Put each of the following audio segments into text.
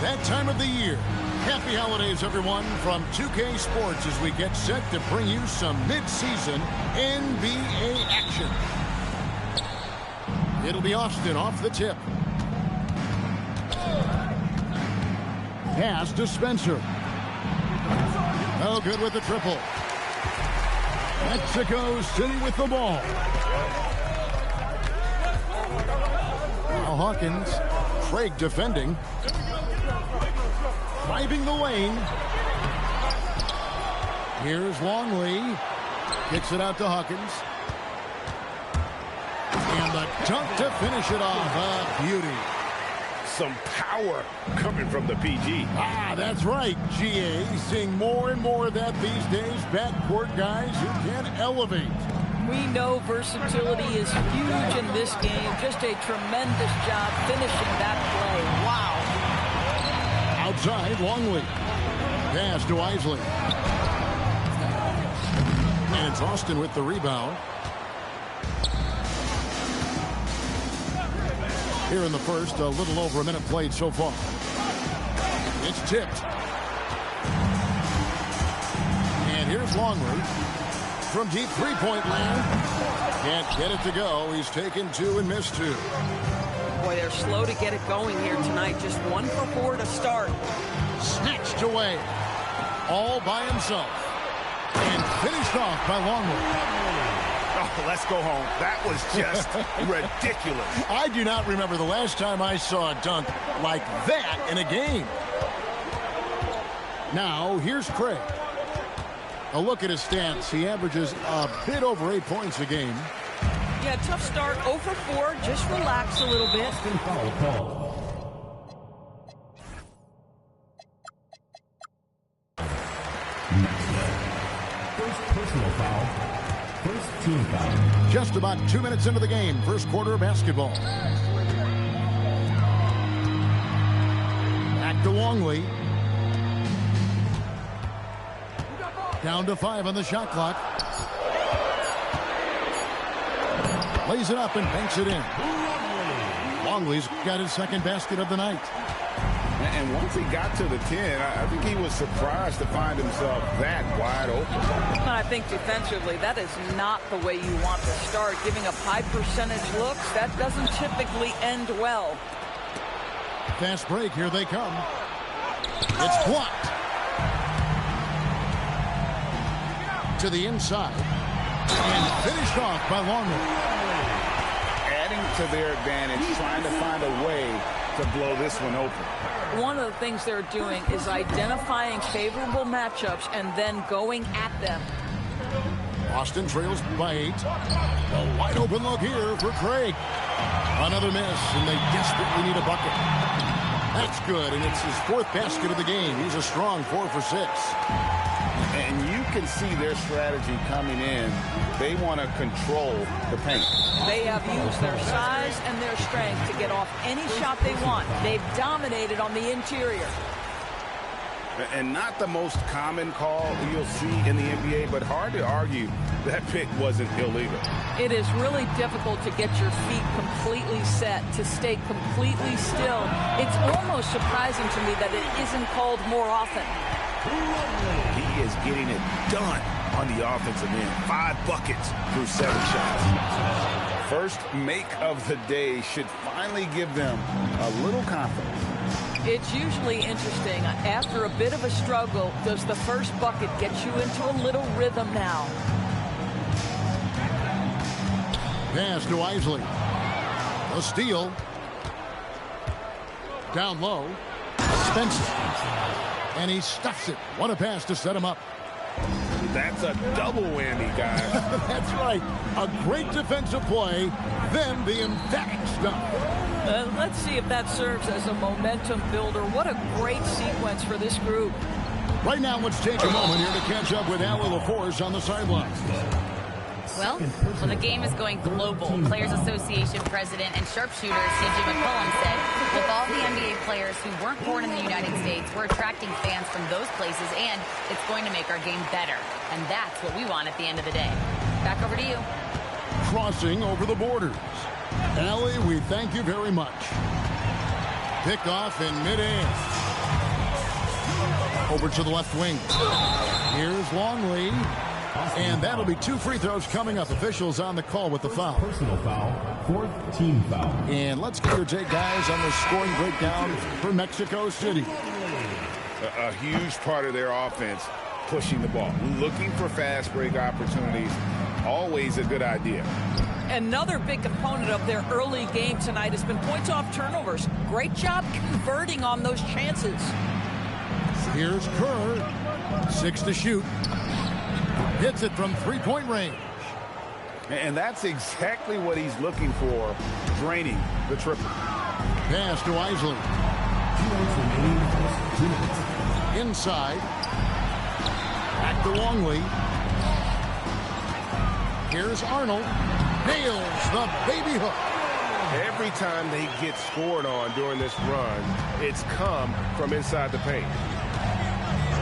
that time of the year. Happy holidays, everyone, from 2K Sports as we get set to bring you some mid-season NBA action. It'll be Austin off the tip. Pass to Spencer. No good with the triple. Mexico City with the ball. Now Hawkins. Craig defending. Driving the lane. Here's Longley. Kicks it out to Hawkins. And the dunk to finish it off. A beauty. Some power coming from the PG. Ah, that's right, GA. Seeing more and more of that these days. Backcourt guys who can elevate. We know versatility is huge in this game. Just a tremendous job finishing that play. Wow. Outside, Longley. Pass to Isley. And it's Austin with the rebound. Here in the first, a little over a minute played so far. It's tipped. And here's Longley from deep three-point land. Can't get it to go. He's taken two and missed two. Boy, they're slow to get it going here tonight. Just 1 for 4 to start. Snatched away. All by himself. And finished off by Longley. Oh, let's go home. That was just ridiculous. I do not remember the last time I saw a dunk like that in a game. Now, here's Craig. A look at his stats. He averages a bit over 8 points a game. Yeah, tough start. 0 for 4. Just relax a little bit. First personal foul. First team foul. Just about 2 minutes into the game. First quarter basketball. Back to Longley. Down to 5 on the shot clock. Lays it up and banks it in. Longley's got his second basket of the night. And once he got to the 10, I think he was surprised to find himself that wide open. I think defensively, that is not the way you want to start. Giving up high percentage looks, that doesn't typically end well. Fast break, here they come. It's blocked. To the inside. And finished off by Longley. Adding to their advantage, trying to find a way to blow this one open. One of the things they're doing is identifying favorable matchups and then going at them. Austin trails by 8. A wide open look here for Craig. Another miss, and they desperately need a bucket. That's good, and it's his 4th basket of the game. He's a strong 4 for 6. And you can see their strategy coming in. They want to control the paint. They have used their size and their strength to get off any shot they want. They've dominated on the interior. And not the most common call you'll see in the NBA, but hard to argue that pick wasn't illegal. It is really difficult to get your feet completely set, to stay completely still. It's almost surprising to me that it isn't called more often. He is getting it done on the offensive end. 5 buckets through 7 shots. First make of the day should finally give them a little confidence. It's usually interesting. After a bit of a struggle, does the first bucket get you into a little rhythm now? Pass to Isley. A steal. Down low. Spencer. And he stuffs it. What a pass to set him up. That's a double whammy, guys. That's right. A great defensive play, then the emphatic stuff. Let's see if that serves as a momentum builder. What a great sequence for this group. Right now, let's take a moment here to catch up with Allie LaForce on the sidelines. Well, the game is going global. Players Association President and sharpshooter C.J. McCollum said, with all the NBA players who weren't born in the United States, we're attracting fans from those places, and it's going to make our game better. And that's what we want at the end of the day. Back over to you. Crossing over the borders. Allie, we thank you very much. Picked off in midair. Over to the left wing. Here's Longley. And that'll be 2 free throws coming up. Officials on the call with the foul. Personal foul, 4th team foul. And let's get your take, guys, on the scoring breakdown for Mexico City. A huge part of their offense, pushing the ball. Looking for fast break opportunities, always a good idea. Another big component of their early game tonight has been points off turnovers. Great job converting on those chances. Here's Kerr. 6 to shoot. Hits it from 3-point range. And that's exactly what he's looking for, draining the triple. Pass to Isley. 2 minutes. Inside. Back to Longley. Here's Arnold. Nails the baby hook. Every time they get scored on during this run, it's come from inside the paint.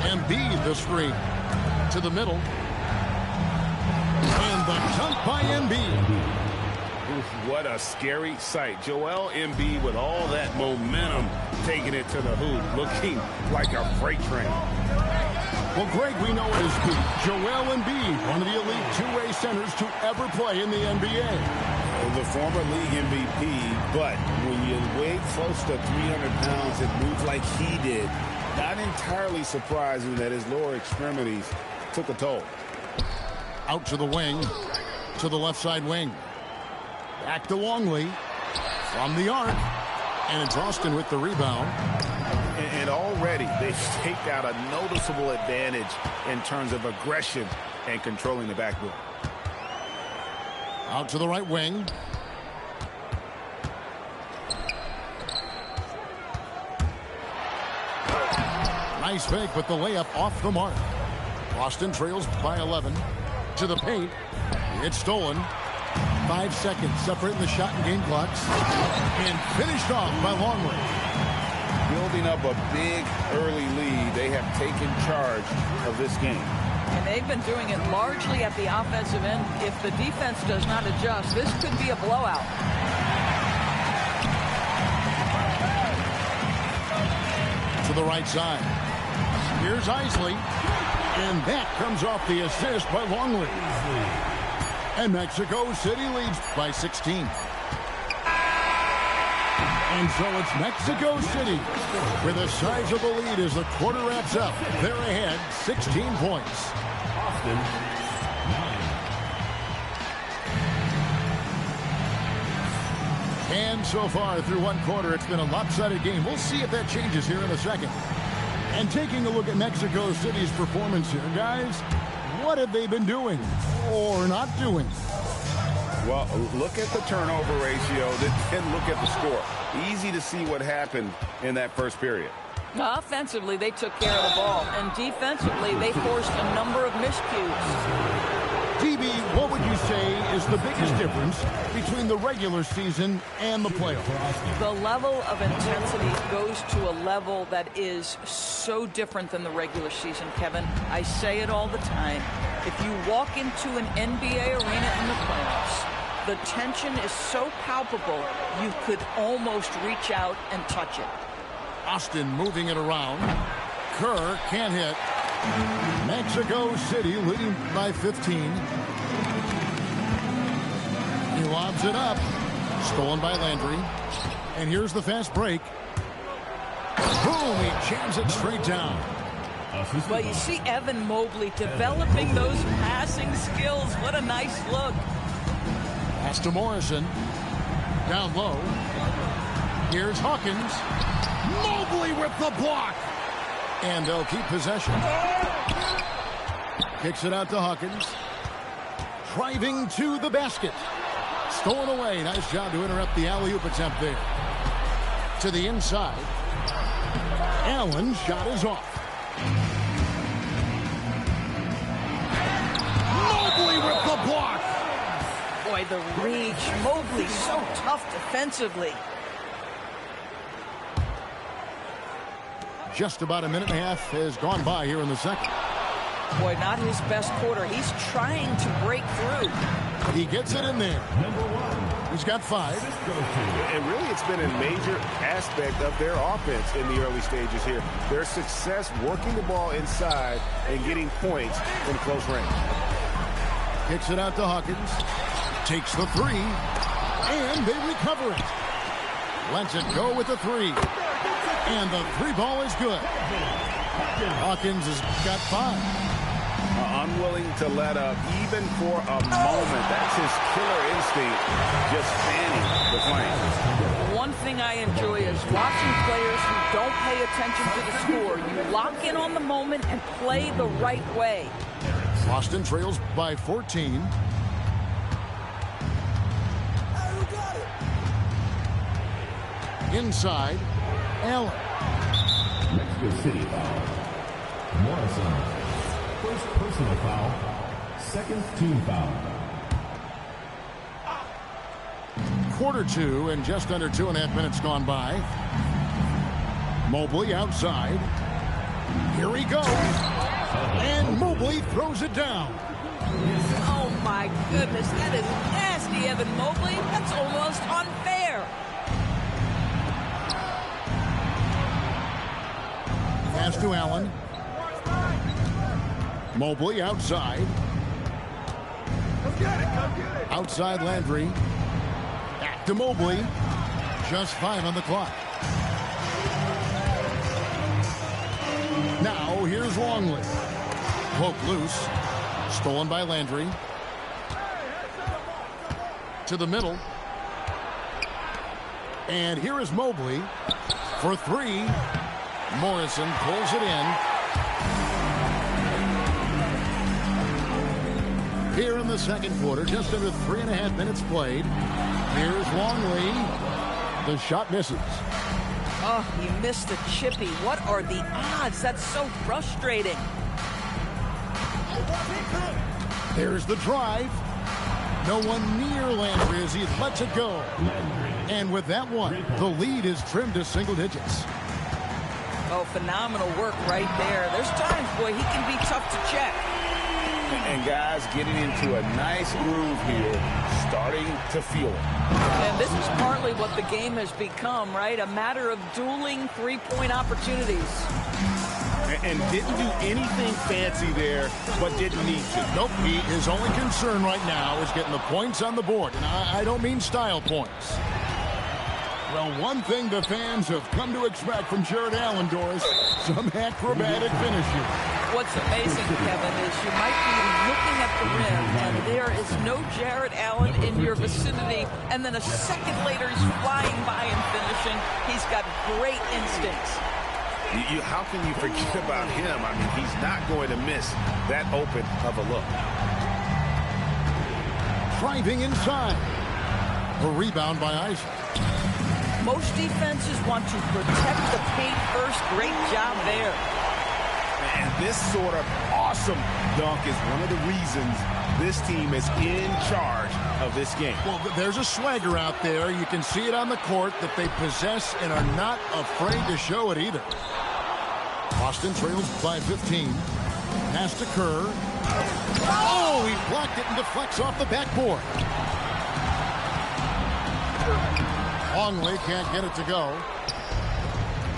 Embiid the screen. To the middle. And the dunk by Embiid. What a scary sight. Joel Embiid with all that momentum taking it to the hoop, looking like a freight train. Well, Greg, we know it is speed. Joel Embiid, one of the elite two-way centers to ever play in the NBA. The former league MVP, but when you weigh close to 300 pounds and move like he did, not entirely surprising that his lower extremities took a toll. Out to the wing, to the left side wing. Back to Longley from the arc. And it's Austin with the rebound. And already they've staked out a noticeable advantage in terms of aggression and controlling the backboard. Out to the right wing. Nice fake, but the layup off the mark. Boston trails by 11. To the paint. It's stolen. 5 seconds separating the shot and game clocks. And finished off by Longley. Building up a big early lead, they have taken charge of this game. And they've been doing it largely at the offensive end. If the defense does not adjust, this could be a blowout. To the right side. Here's Isley. And that comes off the assist by Longley. And Mexico City leads by 16. And so it's Mexico City with a sizable lead as the quarter wraps up. They're ahead 16 points. Austin, 9. And so far through one quarter, it's been a lopsided game. We'll see if that changes here in a second. And taking a look at Mexico City's performance here, guys, what have they been doing or not doing? Well, look at the turnover ratio, then look at the score. Easy to see what happened in that first period. Offensively, they took care of the ball. And defensively, they forced a number of miscues. DB, what would you say is the biggest difference between the regular season and the playoffs? The level of intensity goes to a level that is so different than the regular season, Kevin. I say it all the time. If you walk into an NBA arena in the playoffs, the tension is so palpable, you could almost reach out and touch it. Austin moving it around. Kerr can't hit. Mexico City leading by 15. He lobs it up. Stolen by Landry. And here's the fast break. Boom! He jams it straight down. Well, you see Evan Mobley developing those passing skills. What a nice look. Pass to Morrison. Down low. Here's Hawkins. Mobley with the block. And they'll keep possession. Kicks it out to Hawkins. Driving to the basket. Stolen away. Nice job to interrupt the alley-oop attempt there. To the inside. Allen's shot is off. Mobley with the block. Boy, the reach. Mobley so tough defensively. Just about a minute and a half has gone by here in the second. Boy, not his best quarter. He's trying to break through. He gets it in there. Number 1. He's got 5. And really, it's been a major aspect of their offense in the early stages here. Their success working the ball inside and getting points from close range. Kicks it out to Hawkins. Takes the 3. And they recover it. Lets it go with the 3. And the 3 ball is good. Hawkins has got 5. Unwilling to let up even for a moment. That's his killer instinct, just fanning the flame. One thing I enjoy is watching players who don't pay attention to the score. You lock in on the moment and play the right way. Boston trails by 14. Inside, Allen. Mexico City foul. Morrison. First personal foul. Second team foul. Quarter 2 and just under 2.5 minutes gone by. Mobley outside. Here he goes. And Mobley throws it down. Oh my goodness, that is nasty, Evan Mobley. That's almost unfair. Pass to Allen. Mobley outside. Outside Landry. Back to Mobley. Just 5 on the clock. Now here's Longley. Poke loose. Stolen by Landry. To the middle. And here is Mobley for 3. Morrison pulls it in. Here in the second quarter, just under 3.5 minutes played. Here's Longley. The shot misses. Oh, he missed the chippy. What are the odds? That's so frustrating. There's the drive. No one near Landry as he lets it go. And with that one, the lead is trimmed to single digits. Oh, phenomenal work right there. There's times, boy, he can be tough to check. And guys getting into a nice groove here, starting to feel it. And this is partly what the game has become, right? A matter of dueling three-point opportunities. And didn't do anything fancy there, but didn't need to. Nope, his only concern right now is getting the points on the board. And I don't mean style points. Well, one thing the fans have come to expect from Jared Allen, Doris, some acrobatic finishes. What's amazing, Kevin, is you might be looking at the rim, and there is no Jared Allen in your vicinity, and then a second later he's flying by and finishing. He's got great instincts. How can you forget about him? I mean, he's not going to miss that open of a look. Driving inside. A rebound by Isaac. Most defenses want to protect the paint first. Great job there. And this sort of awesome dunk is one of the reasons this team is in charge of this game. Well, there's a swagger out there. You can see it on the court that they possess and are not afraid to show it either. Boston trails by 15. Pass to Kerr. Oh, he blocked it and deflects off the backboard. Longley can't get it to go.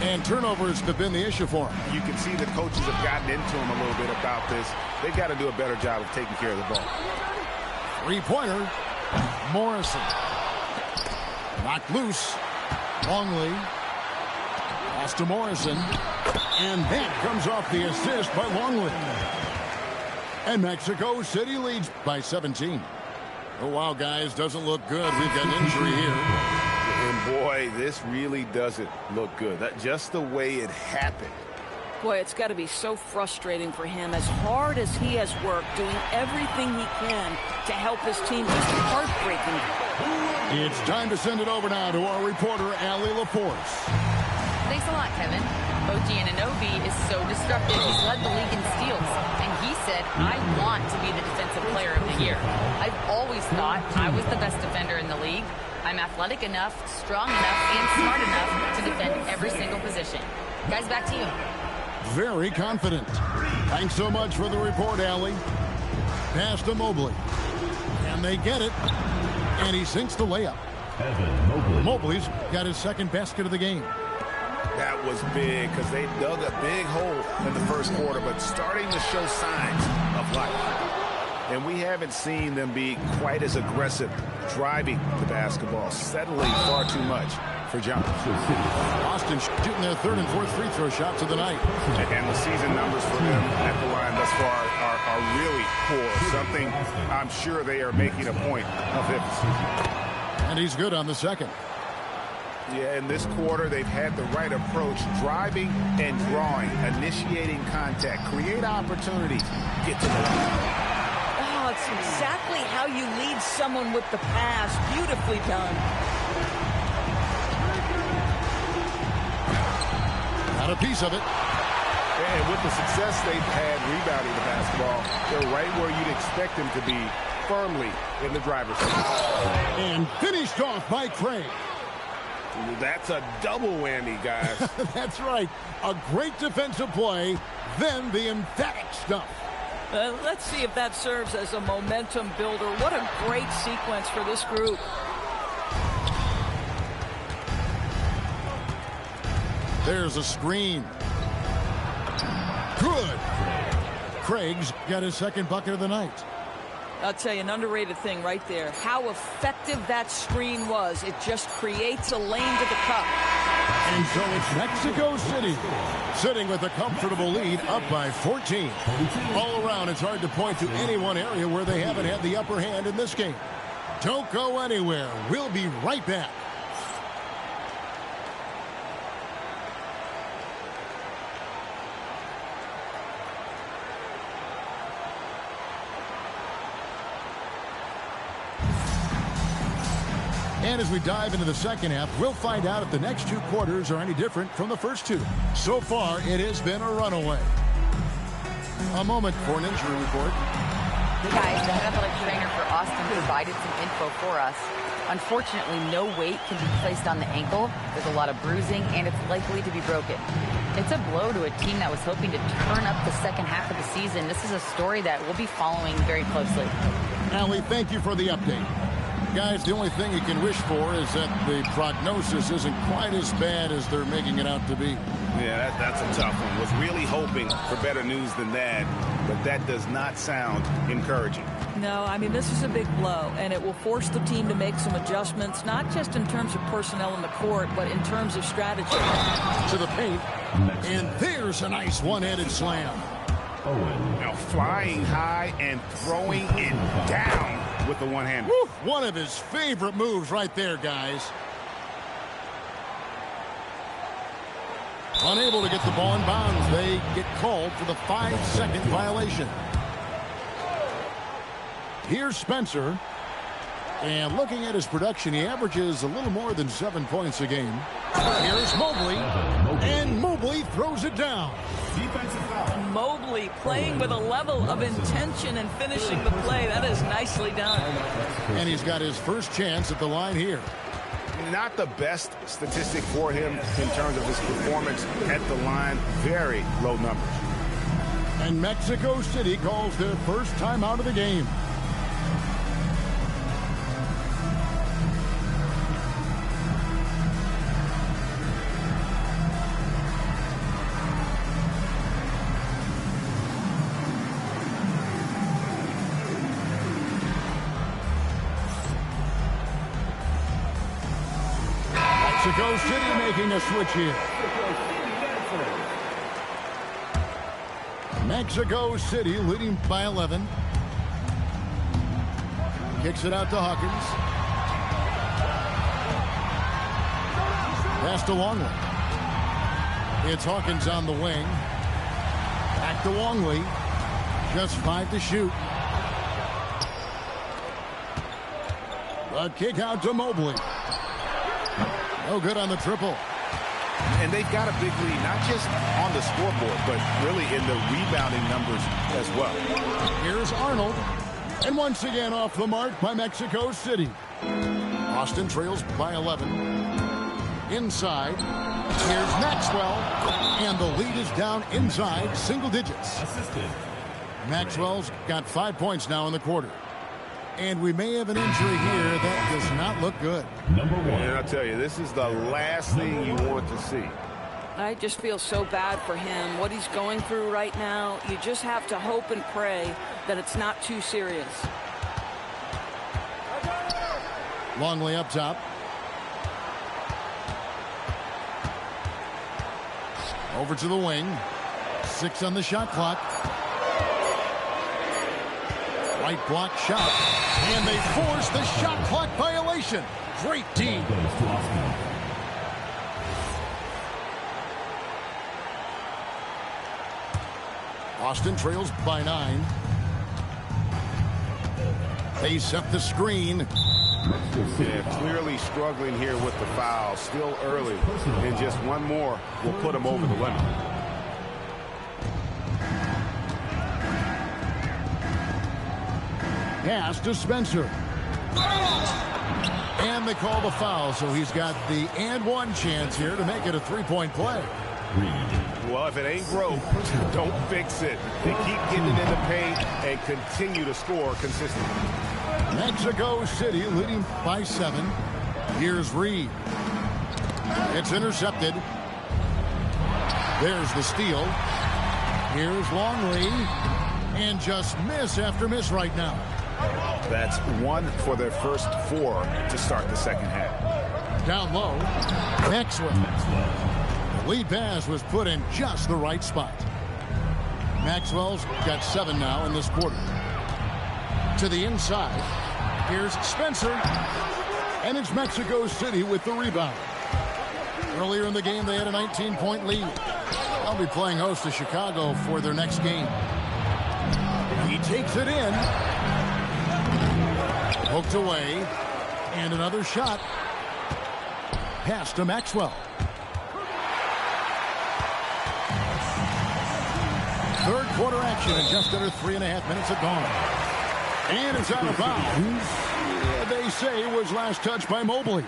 And turnovers have been the issue for him. You can see the coaches have gotten into him a little bit about this. They've got to do a better job of taking care of the ball. Three-pointer. Morrison. Knocked loose. Longley. Pass to Morrison. And that comes off the assist by Longley. And Mexico City leads by 17. Oh, wow, guys. Doesn't look good. We've got an injury here. And boy, this really doesn't look good. Just the way it happened. Boy, it's got to be so frustrating for him. As hard as he has worked, doing everything he can to help his team, just heartbreaking. It's time to send it over now to our reporter, Allie LaForce. Thanks a lot, Kevin. OG Anunoby is so disruptive. He's led the league in steals. And he said, I want to be the defensive player of the year. I've always thought I was the best defender in the league. I'm athletic enough, strong enough, and smart enough to defend every single position. Guys, back to you. Very confident. Thanks so much for the report, Allie. Pass to Mobley. And they get it. And he sinks the layup. Evan Mobley. Mobley's got his second basket of the game. That was big because they dug a big hole in the first quarter, but starting to show signs of life. And we haven't seen them be quite as aggressive driving the basketball, settling far too much for jumpers. Boston shooting their third and fourth free throw shots of the night. And the season numbers for them at the line thus far are really poor. Something I'm sure they are making a point of emphasis. And he's good on the second. Yeah, in this quarter, they've had the right approach, driving and drawing, initiating contact, create opportunities, get to the line. Oh, it's exactly how you lead someone with the pass. Beautifully done. Got a piece of it. And with the success they've had rebounding the basketball, they're right where you'd expect them to be, firmly in the driver's seat. And finished off by Craig. That's a double whammy, guys. That's right. A great defensive play, then the emphatic stuff. Let's see if that serves as a momentum builder. What a great sequence for this group. There's a screen. Good. Craig's got his second bucket of the night. I'll tell you, an underrated thing right there. How effective that screen was. It just creates a lane to the cup. And so it's Mexico City sitting with a comfortable lead, up by 14. All around, it's hard to point to any one area where they haven't had the upper hand in this game. Don't go anywhere. We'll be right back. And as we dive into the second half, we'll find out if the next two quarters are any different from the first two. So far, it has been a runaway. A moment for an injury report. Guys, the head athletic trainer for Austin provided some info for us. Unfortunately, no weight can be placed on the ankle. There's a lot of bruising, and it's likely to be broken. It's a blow to a team that was hoping to turn up the second half of the season. This is a story that we'll be following very closely. Allie, thank you for the update. Guys, the only thing you can wish for is that the prognosis isn't quite as bad as they're making it out to be. Yeah, that's a tough one. Was really hoping for better news than that, but that does not sound encouraging. No, I mean, this is a big blow, and it will force the team to make some adjustments, not just in terms of personnel in the court, but in terms of strategy. To the paint, and there's a nice one-handed slam. Now flying high and throwing it down with the one-hander. One of his favorite moves right there, guys. Unable to get the ball in bounds. They get called for the 5-second violation. Here's Spencer. And looking at his production, he averages a little more than 7 points a game. Here's Mobley. And Mobley throws it down. Mobley playing with a level of intention and finishing the play. That is nicely done. And he's got his first chance at the line here. Not the best statistic for him in terms of his performance at the line. Very low numbers. And Mexico City calls their first time out of the game. Mexico City making a switch here. Mexico City leading by 11. Kicks it out to Hawkins. Pass to Longley. It's Hawkins on the wing. Back to Longley. Just 5 to shoot. A kick out to Mobley. No good on the triple. And they've got a big lead, not just on the scoreboard, but really in the rebounding numbers as well. Here's Arnold. And once again off the mark by Mexico City. Austin trails by 11. Inside. Here's Maxwell. And the lead is down inside single digits. Maxwell's got 5 points now in the quarter. And we may have an injury here that does not look good. Number 1. And I'll tell you, this is the last thing you want to see. I just feel so bad for him. What he's going through right now, you just have to hope and pray that it's not too serious. Longley up top. Over to the wing. 6 on the shot clock. Right block shot. And they force the shot clock violation. Great team. Austin trails by 9. They set the screen. Yeah, clearly struggling here with the foul. Still early. And just one more will put him over the limit. Pass to Spencer. And they call the foul, so he's got the and one chance here to make it a three-point play. Well, if it ain't broke, don't fix it. They keep getting it in the paint and continue to score consistently. Mexico City leading by 7. Here's Reed. It's intercepted. There's the steal. Here's Longley. And just miss after miss right now. That's 1 for their first 4 to start the second half. Down low. Maxwell. The lead pass was put in just the right spot. Maxwell's got 7 now in this quarter. To the inside. Here's Spencer. And it's Mexico City with the rebound. Earlier in the game, they had a 19-point lead. They'll be playing host to Chicago for their next game. He takes it in. Poked away. And another shot. Pass to Maxwell. Third quarter action in just under 3.5 minutes have gone. And it's out of bounds. Yeah, they say it was last touched by Mobley.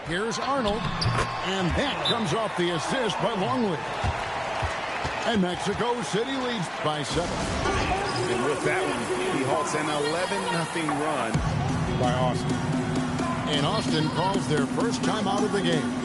Here's Arnold. And that comes off the assist by Longley. And Mexico City leads by 7. And with that one, he halts an 11-0 run by Austin. And Austin calls their first time out of the game.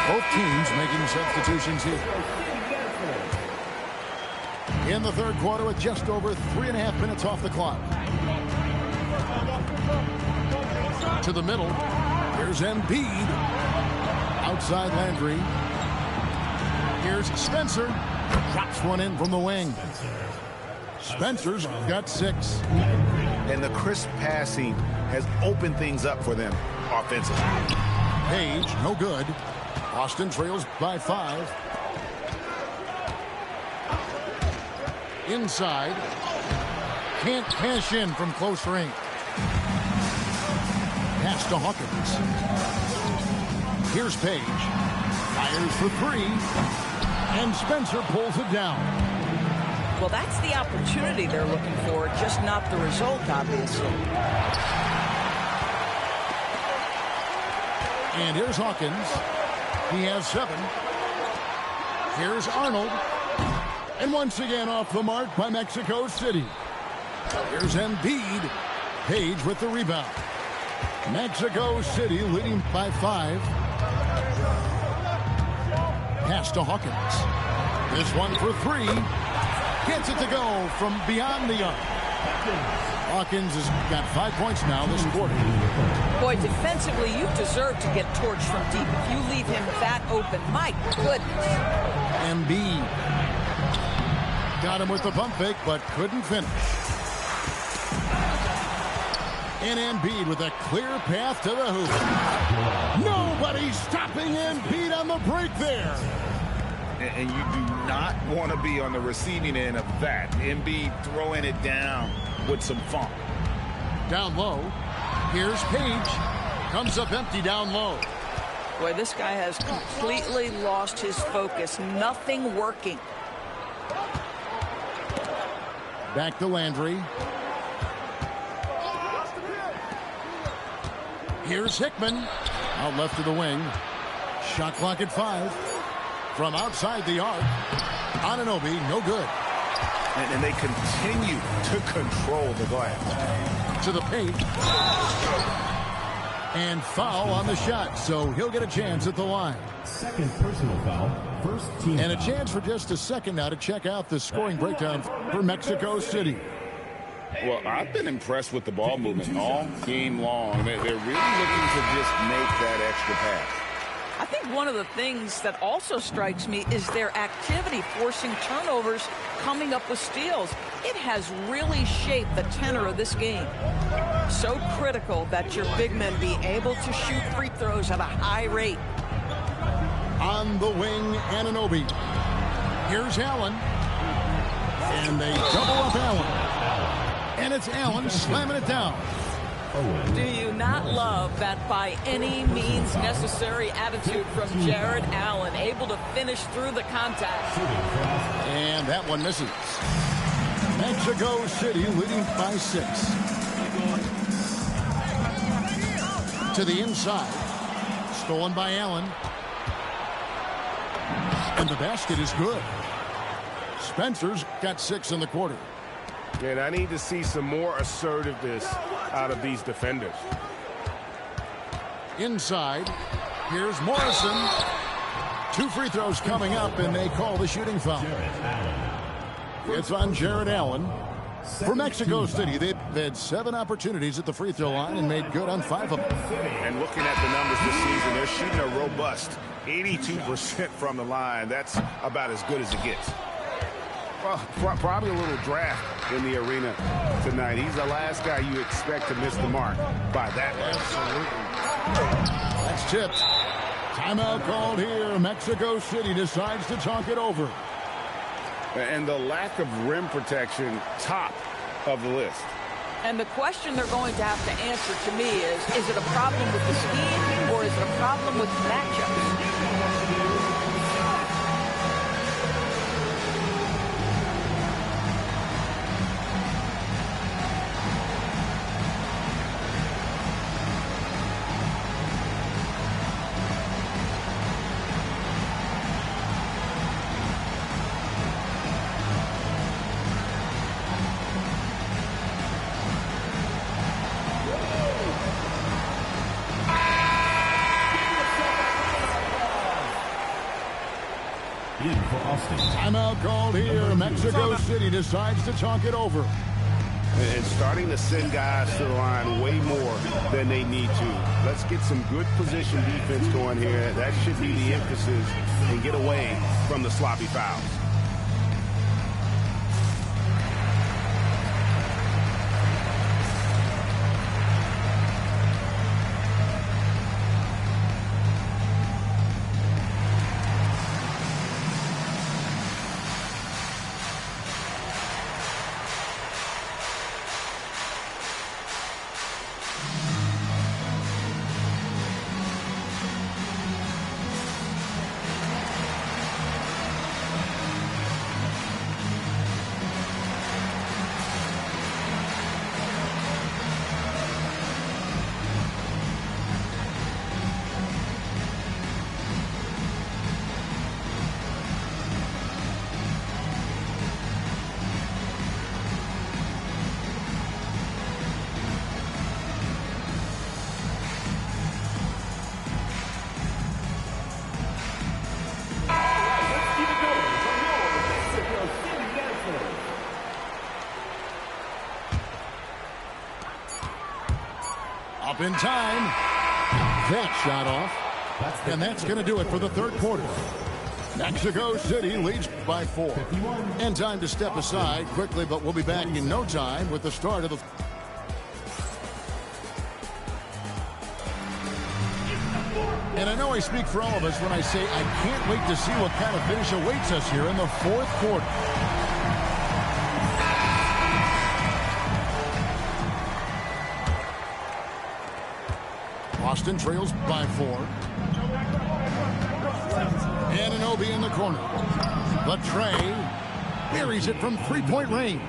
Both teams making substitutions here. In the third quarter with just over 3.5 minutes off the clock. To the middle. Here's Embiid. Outside Landry. Here's Spencer. Drops one in from the wing. Spencer's got 6. And the crisp passing has opened things up for them offensively. Page, no good. Austin trails by 5. Inside. Can't cash in from close range. Pass to Hawkins. Here's Page. Fires for 3. And Spencer pulls it down. Well, that's the opportunity they're looking for, just not the result, obviously. And here's Hawkins. He has 7. Here's Arnold. And once again off the mark by Mexico City. Here's Embiid. Page with the rebound. Mexico City leading by 5. Pass to Hawkins. This one for 3. Gets it to go from beyond the arc. Hawkins has got 5 points now this quarter. Boy, defensively, you deserve to get torched from deep. If you leave him that open, my goodness. Embiid. Got him with the pump fake, but couldn't finish. And Embiid with a clear path to the hoop. Nobody stopping Embiid on the break there. And you do not want to be on the receiving end of that. Embiid throwing it down with some funk. Down low. Here's Page. Comes up empty down low. Boy, this guy has completely lost his focus. Nothing working. Back to Landry. Here's Hickman. Out left to the wing. Shot clock at 5. From outside the arc. Anunoby, no good. And they continue to control the glass. To the paint. And foul on the shot, so he'll get a chance at the line. Second personal foul. First team And a foul. chance for just a second now to check out the scoring breakdown for Mexico City. Well, I've been impressed with the ball movement all game long. They're really looking to just make that extra pass. I think one of the things that also strikes me is their activity, forcing turnovers, coming up with steals. It has really shaped the tenor of this game. So critical that your big men be able to shoot free throws at a high rate. On the wing, Anunoby. Here's Allen. And they double up Allen. And it's Allen slamming it down. Do you not love that by any means necessary attitude from Jared Allen, able to finish through the contact? And that one misses. Mexico City leading by 6. To the inside. Stolen by Allen. And the basket is good. Spencer's got 6 in the quarter. And I need to see some more assertiveness out of these defenders. Inside. Here's Morrison. 2 free throws coming up, and they call the shooting foul. It's on Jared Allen. For Mexico City, they've had 7 opportunities at the free throw line and made good on 5 of them. And looking at the numbers this season, they're shooting a robust 82% from the line. That's about as good as it gets. Well, probably a little draft in the arena tonight. He's the last guy you expect to miss the mark by that much. Absolutely. That's tipped. Timeout called here. Mexico City decides to talk it over. And the lack of rim protection, top of the list. And the question they're going to have to answer to me is it a problem with the scheme or is it a problem with matchups? Timeout called here. Mexico City decides to talk it over. And starting to send guys to the line way more than they need to. Let's get some good position defense going here. That should be the emphasis, and get away from the sloppy fouls. Up in time. That shot off. And that's going to do it for the third quarter. Mexico City leads by 4. And time to step aside quickly, but we'll be back in no time with the start of the... And I know I speak for all of us when I say I can't wait to see what kind of finish awaits us here in the fourth quarter. Austin trails by 4. Anunoby in the corner. Latrey buries it from three-point range.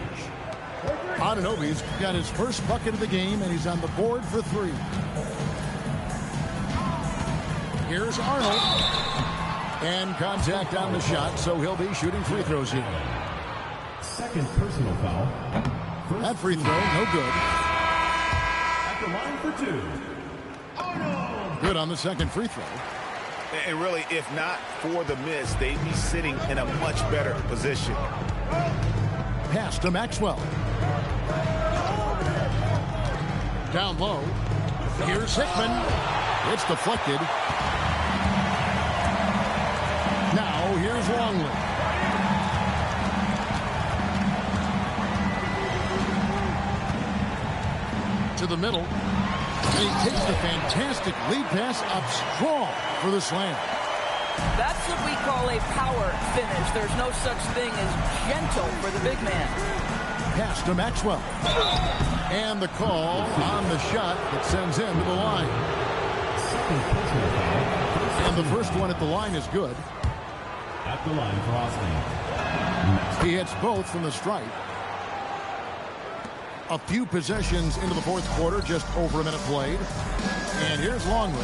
Anunoby's got his first bucket of the game, and he's on the board for 3. Here's Arnold. And contact on the shot, so he'll be shooting free throws here. Second personal foul. That free throw, no good. At the line for 2. Arnold. Good on the second free throw. And really, if not for the miss, they'd be sitting in a much better position. Pass to Maxwell. Down low. Here's Hickman. It's deflected. Now here's Longley. To the middle. And he takes the fantastic lead pass up strong for the slam. That's what we call a power finish. There's no such thing as gentle for the big man. Pass to Maxwell. And the call on the shot that sends him to the line. Second personal foul. And the first one at the line is good. At the line for Austin. He hits both from the stripe. A few possessions into the fourth quarter, just over a minute played. And here's Longley.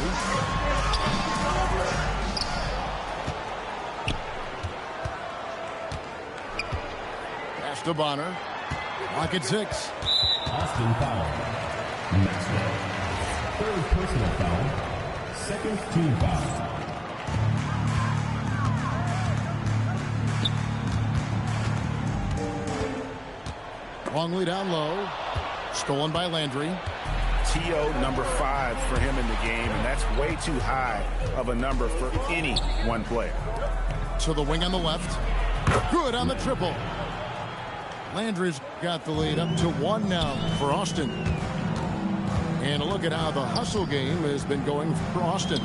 Pass to Bonner. Lock at 6. Austin foul. Maxwell. Third personal foul. Second team foul. Longley down low. Stolen by Landry. TO number 5 for him in the game, and that's way too high of a number for any one player. To the wing on the left. Good on the triple. Landry's got the lead up to 1 now for Austin. And a look at how the hustle game has been going for Austin.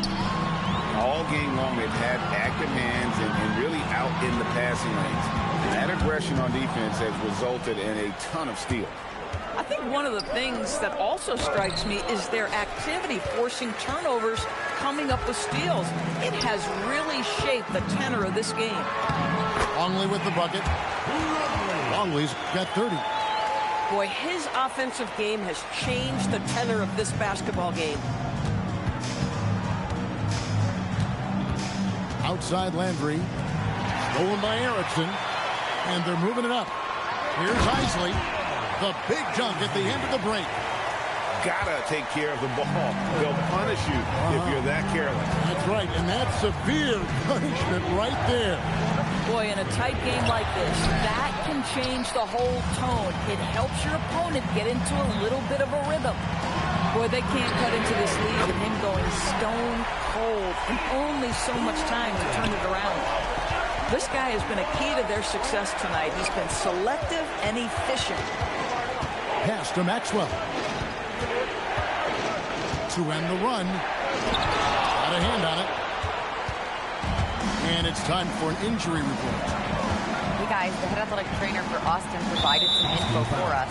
All game long, they've had active hands and really out in the passing lanes. And that aggression on defense has resulted in a ton of steals. I think one of the things that also strikes me is their activity forcing turnovers, coming up with steals. It has really shaped the tenor of this game. Longley with the bucket. Longley's got 30. Boy, his offensive game has changed the tenor of this basketball game. Outside Landry. Stolen by Erickson. And they're moving it up. Here's Isley. The big dunk at the end of the break. Gotta take care of the ball. They'll punish you if you're that careless. That's right, and that's severe punishment right there. Boy, in a tight game like this, that can change the whole tone. It helps your opponent get into a little bit of a rhythm. Boy, they can't cut into this lead and him going stone cold and only so much time to turn it around. This guy has been a key to their success tonight. He's been selective and efficient. Pass to Maxwell. To end the run. Got a hand on it. And it's time for an injury report. Hey guys, the head athletic trainer for Austin provided some info for us.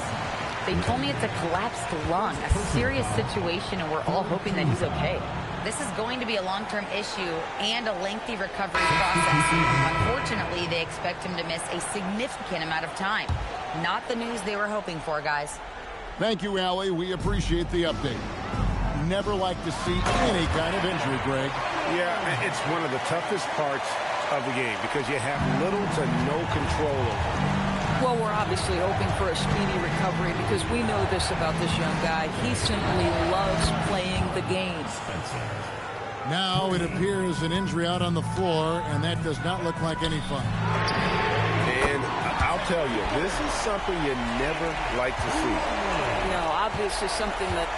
They told me it's a collapsed lung, a serious situation, and we're all hoping that he's okay. This is going to be a long-term issue and a lengthy recovery process. Unfortunately, they expect him to miss a significant amount of time. Not the news they were hoping for, guys. Thank you, Allie. We appreciate the update. Never like to see any kind of injury, Greg. Yeah, it's one of the toughest parts of the game because you have little to no control over it. Well, we're obviously hoping for a speedy recovery because we know this about this young guy. He simply loves playing the game. Now it appears an injury out on the floor, and that does not look like any fun. And I'll tell you, this is something you never like to see. You know, obviously something that,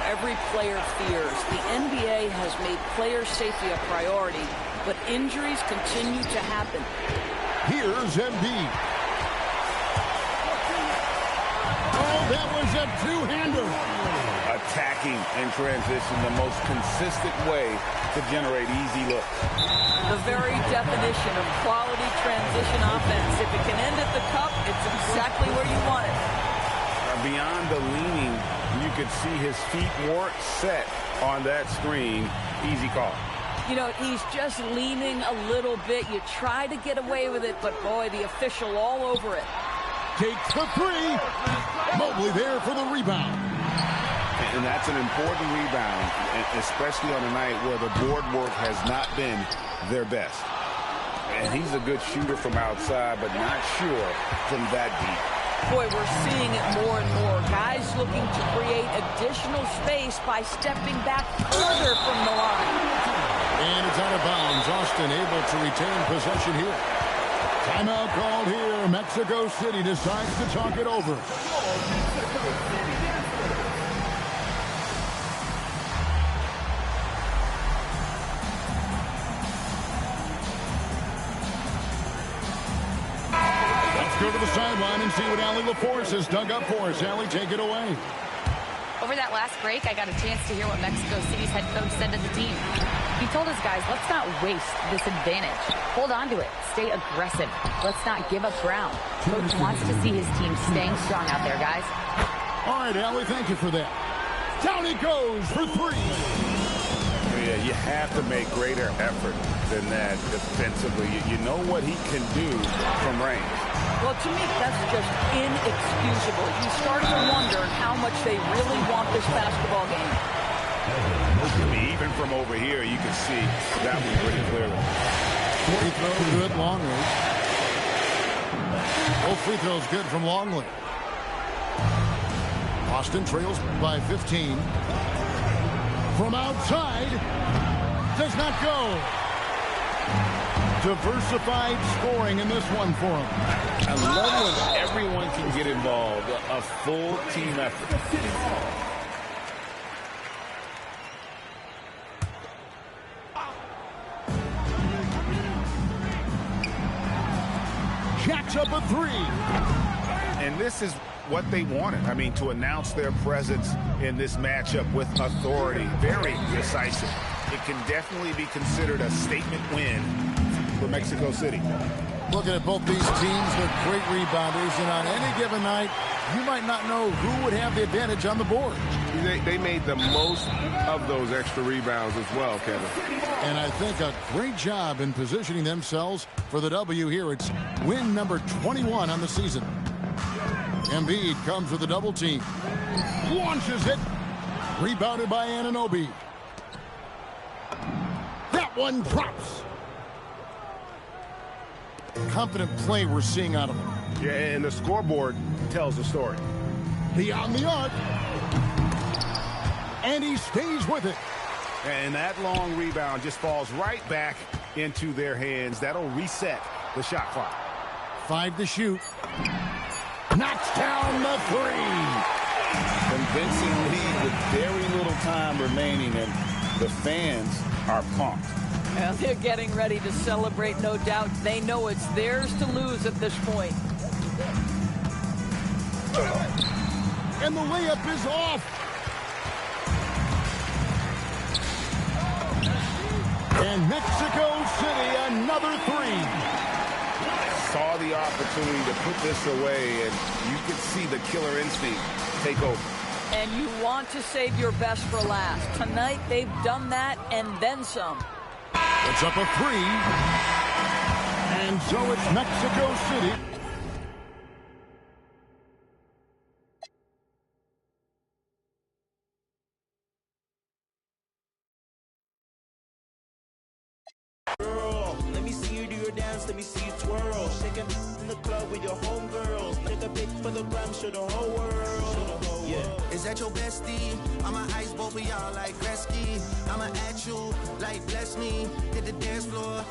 every player fears. The NBA has made player safety a priority, but injuries continue to happen. Here's Embiid. Oh, that was a two-hander. Attacking in transition, the most consistent way to generate easy looks. The very definition of quality transition offense. If it can end at the cup, it's exactly where you want it. Beyond the leaning, you could see his feet weren't set on that screen. Easy call. You know, he's just leaning a little bit. You try to get away with it, but boy, the official all over it. Takes the three. Mobley there for the rebound. And that's an important rebound, especially on a night where the board work has not been their best. And he's a good shooter from outside, but not sure from that deep. Boy, we're seeing it more and more. Guys looking to create additional space by stepping back further from the line. And it's out of bounds. Austin able to retain possession here. Timeout called here. Mexico City decides to talk it over. Go to the sideline and see what Allie LaForce has dug up for us. Allie, take it away. Over that last break, I got a chance to hear what Mexico City's head coach said to the team. He told his guys, let's not waste this advantage. Hold on to it. Stay aggressive. Let's not give up ground. Coach wants to see his team staying strong out there, guys. All right, Allie, thank you for that. Down he goes for three. Yeah, you have to make greater effort than that defensively. You know what he can do from range. Well, to me, that's just inexcusable. You start to wonder how much they really want this basketball game. Even from over here, you can see that one pretty clearly. Free throw good, Longley. Both free throws good from Longley. Austin trails by 15. From outside, does not go. Diversified scoring in this one for him. I love when everyone can get involved, a full team effort. Jacks up a three. And this is what they wanted. I mean, to announce their presence in this matchup with authority. Very decisive. It can definitely be considered a statement win for Mexico City. Looking at both these teams, they're great rebounders, and on any given night, you might not know who would have the advantage on the board. They made the most of those extra rebounds as well, Kevin. And I think a great job in positioning themselves for the W here. It's win number 21 on the season. Embiid comes with a double team. Launches it. Rebounded by Anunoby. That one drops. Confident play we're seeing out of him. Yeah, and the scoreboard tells the story. Beyond the arc. And he stays with it. And that long rebound just falls right back into their hands. That'll reset the shot clock. 5 to shoot. Knocks down the three. Convincing lead with very little time remaining, and the fans are pumped. Well, they're getting ready to celebrate, no doubt. They know it's theirs to lose at this point. And the layup is off. And Mexico City, another three. Saw the opportunity to put this away, and you could see the killer instinct take over. And you want to save your best for last. Tonight, they've done that and then some. It's up a three. And so it's Mexico City. Let me see you do your dance, let me see you twirl. Shake it in the club with your homegirls. Take a pic for the gram, show the whole world. Yeah. Is that your bestie? I'ma ice both of y'all like Gretzky. I'ma at you like bless me. Hit the dance floor,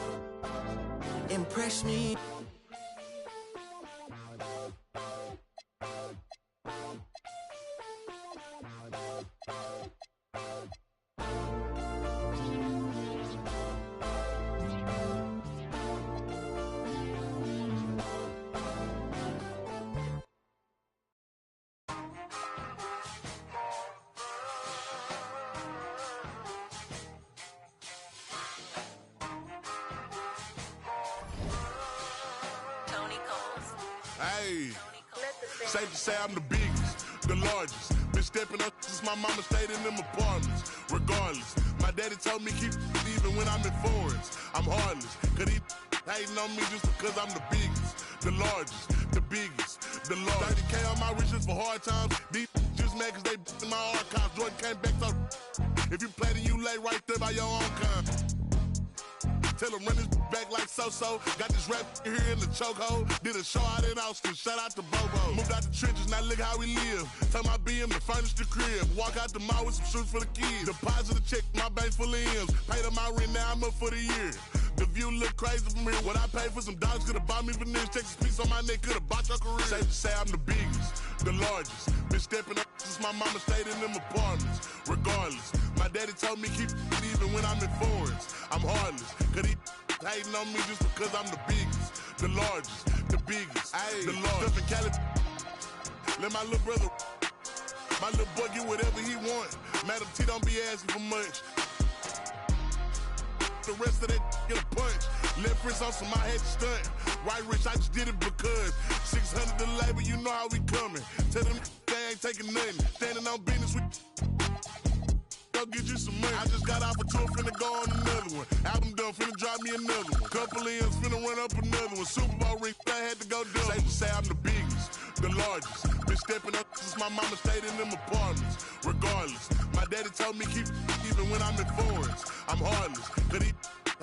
impress me. Hey, safe to say I'm the biggest, the largest. Been stepping up since my mama stayed in them apartments. regardless. My daddy told me keep even when I'm in foreigns. I'm heartless, cause he hating on me just because I'm the biggest, the largest, the biggest, the largest. 30K on my riches for hard times. These just mad cause they in my archives. Jordan came back, so if you play, then you lay right there by your own kind. Tell him run this back like so-so. Got this rap here in the chokehold. Did a show out in Austin. Shout out to Bobo. Moved out the trenches, now look how we live. Tell my BM to furnish the crib. Walk out the mall with some shoes for the kids. Deposit a check, my bank full of M's. Paid up my rent, now I'm up for the year. The view look crazy from here. What I paid for some dogs could've bought me veneers. Texas piece on my neck could've bought your career. Safe to say I'm the biggest, the largest. Been stepping up since my mama stayed in them apartments. Regardless, my daddy told me keep it even when I'm in foreigns. I'm heartless, cause he hating on me just because I'm the biggest, the largest, the biggest, the largest. Stuff in Cali, let my little brother, my little boy get whatever he want. Madam T don't be asking for much. The rest of that get a punch. Left wrist on some, I had to stunt. Right wrist, I just did it because 600 the labor, you know how we coming. Tell them they ain't taking nothing. Standing on business with go get you some money. I just got off a tour, finna go on another one. Album done, finna drop me another one. Couple of M's, finna run up another one. Super Bowl ring, I had to go double. Safe to say I'm the biggest, the largest. Been stepping up since my mama stayed in them apartments. Regardless, my daddy told me keep even when I'm in foreigns. I'm heartless, cause he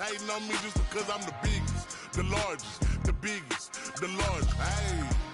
hating on me just because I'm the biggest, the largest, the biggest, the largest. Hey.